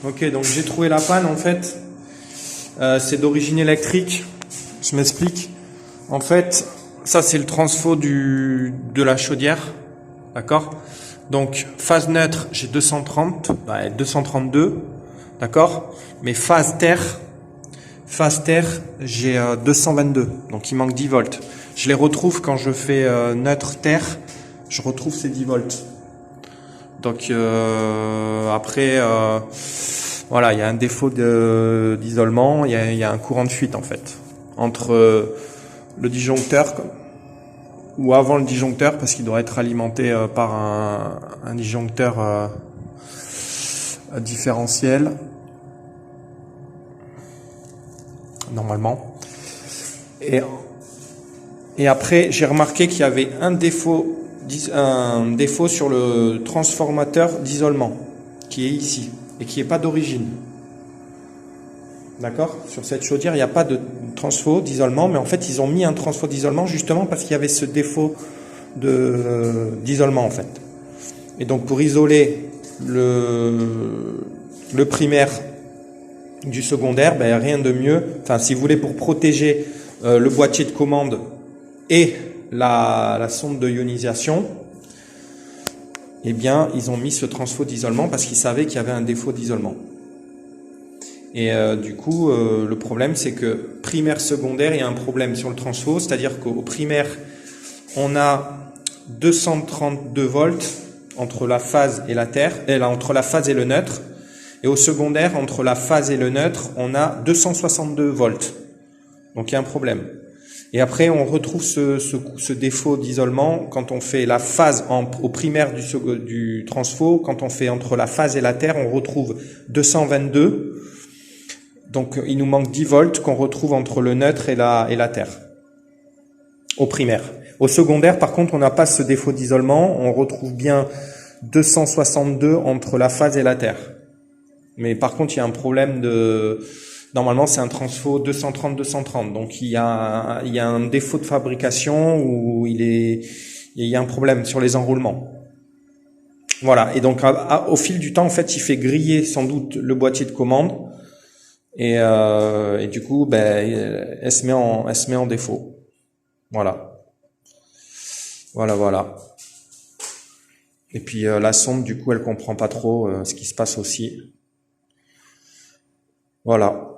Ok, donc j'ai trouvé la panne en fait. C'est d'origine électrique. Je m'explique. En fait, ça c'est le transfo de la chaudière. D'accord? Donc phase neutre, j'ai 230, 232. D'accord? Mais phase terre, j'ai 222. Donc il manque 10 volts. Je les retrouve quand je fais neutre terre. Je retrouve ces 10 volts. Donc après, voilà, il y a un défaut d'isolement, il y a un courant de fuite en fait entre le disjoncteur ou avant le disjoncteur parce qu'il doit être alimenté par un disjoncteur différentiel normalement. Et après, j'ai remarqué qu'il y avait un défaut sur le transformateur d'isolement qui est ici et qui n'est pas d'origine. D'accord? Sur cette chaudière, il n'y a pas de transfo d'isolement, mais en fait, ils ont mis un transfo d'isolement justement parce qu'il y avait ce défaut d'isolement en fait. Et donc, pour isoler le primaire du secondaire, ben, rien de mieux. Enfin, si vous voulez, pour protéger le boîtier de commande et la sonde de ionisation, eh bien, ils ont mis ce transfo d'isolement parce qu'ils savaient qu'il y avait un défaut d'isolement. Et du coup, le problème, c'est que primaire, secondaire, il y a un problème sur le transfo, c'est-à-dire qu'au primaire, on a 232 volts entre la phase et la terre, entre la phase et le neutre, et au secondaire, entre la phase et le neutre, on a 262 volts. Donc il y a un problème. Et après, on retrouve ce défaut d'isolement quand on fait la phase au primaire du transfo. Quand on fait entre la phase et la terre, on retrouve 222. Donc, il nous manque 10 volts qu'on retrouve entre le neutre et la terre. Au primaire. Au secondaire, par contre, on n'a pas ce défaut d'isolement. On retrouve bien 262 entre la phase et la terre. Mais par contre, il y a un problème normalement, c'est un transfo 230-230. Donc, il y a un défaut de fabrication où il y a un problème sur les enroulements. Voilà. Et donc, au fil du temps, en fait, il fait griller sans doute le boîtier de commande. Et du coup, ben, elle se met en défaut. Voilà. Voilà. Et puis, la sonde, du coup, elle comprend pas trop ce qui se passe aussi. Voilà.